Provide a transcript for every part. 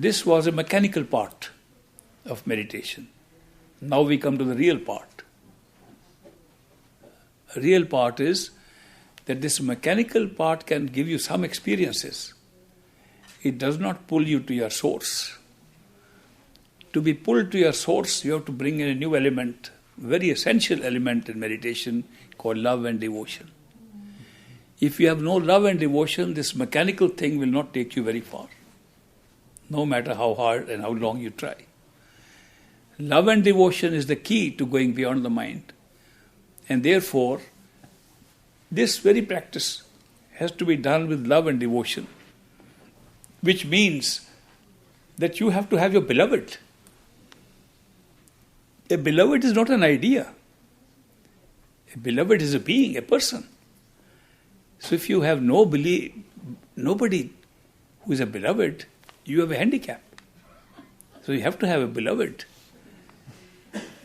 This was a mechanical part of meditation. Now we come to the real part. The real part is that this mechanical part can give you some experiences. It does not pull you to your source. To be pulled to your source, you have to bring in a new element, very essential element in meditation called love and devotion. If you have no love and devotion, this mechanical thing will not take you very far, no matter how hard and how long you try. Love and devotion is the key to going beyond the mind. And therefore, this very practice has to be done with love and devotion, which means that you have to have your beloved. A beloved is not an idea. A beloved is a being, a person. So if you have nobody who is a beloved, you have a handicap. So you have to have a beloved.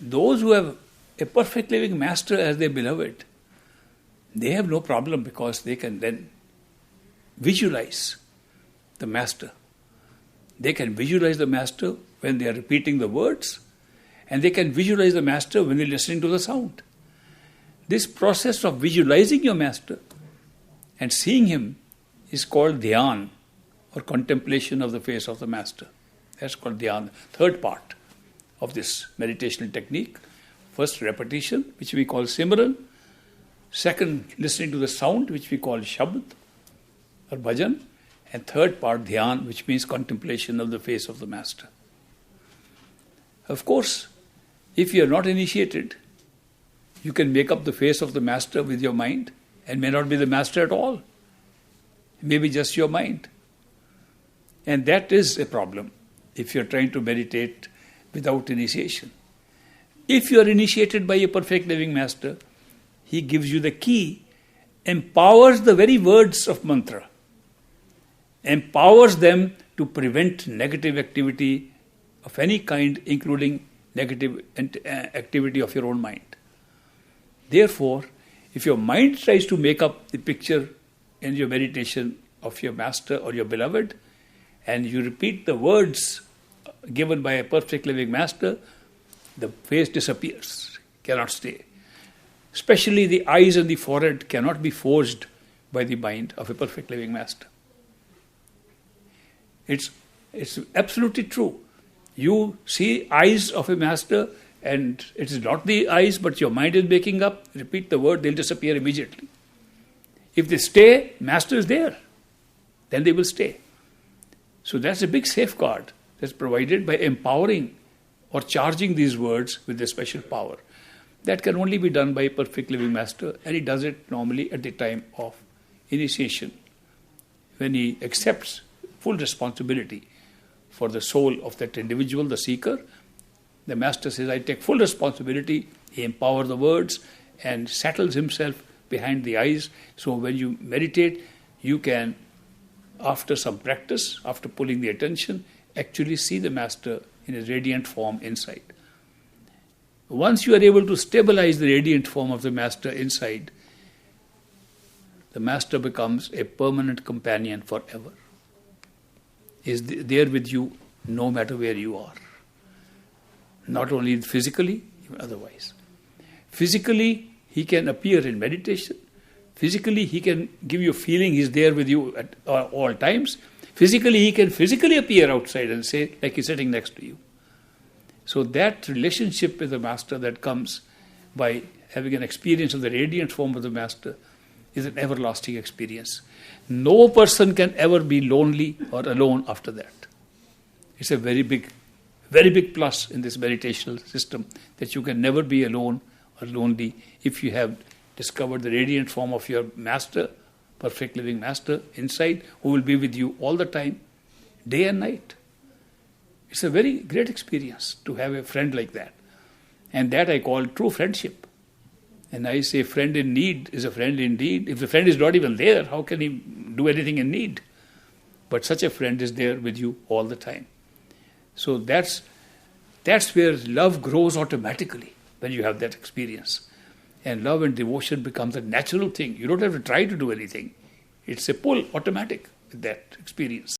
Those who have a perfect living master as their beloved, they have no problem because they can then visualize the master. They can visualize the master when they are repeating the words, and they can visualize the master when they are listening to the sound. This process of visualizing your master and seeing him is called dhyan, or contemplation of the face of the master. That's called dhyan, third part of this meditational technique. First, repetition, which we call simran. Second, listening to the sound, which we call shabd or bhajan. And third part, dhyan, which means contemplation of the face of the master. Of course, if you are not initiated, you can make up the face of the master with your mind and may not be the master at all. It may be just your mind. And that is a problem if you are trying to meditate without initiation. If you are initiated by a perfect living master, he gives you the key, empowers the very words of mantra, empowers them to prevent negative activity of any kind, including negative activity of your own mind. Therefore, if your mind tries to make up the picture in your meditation of your master or your beloved, and you repeat the words given by a perfect living master, the face disappears, cannot stay. Especially the eyes and the forehead cannot be forced by the mind of a perfect living master. It's absolutely true. You see eyes of a master and it is not the eyes but your mind is making up, repeat the word, they'll disappear immediately. If they stay, master is there. Then they will stay. So that's a big safeguard that's provided by empowering or charging these words with a special power. That can only be done by a perfect living master, and he does it normally at the time of initiation, when he accepts full responsibility for the soul of that individual, the seeker. The master says, I take full responsibility. He empowers the words and settles himself behind the eyes. So when you meditate, you can, after some practice, after pulling the attention, actually see the master in a radiant form inside. Once you are able to stabilize the radiant form of the master inside, the master becomes a permanent companion forever. He is there with you no matter where you are. Not only physically, even otherwise. Physically, he can appear in meditation. Physically, he can give you a feeling he is there with you at all times. Physically, he can physically appear outside and say, like he's sitting next to you. So that relationship with the master that comes by having an experience of the radiant form of the master is an everlasting experience. No person can ever be lonely or alone after that. It's a very big plus in this meditational system that you can never be alone or lonely if you have discovered the radiant form of your master, perfect living master inside, who will be with you all the time, day and night. It's a very great experience to have a friend like that. And that I call true friendship. And I say friend in need is a friend indeed. If the friend is not even there, how can he do anything in need? But such a friend is there with you all the time. So that's where love grows automatically when you have that experience. And love and devotion becomes a natural thing. You don't have to try to do anything. It's a pull, automatic, with that experience.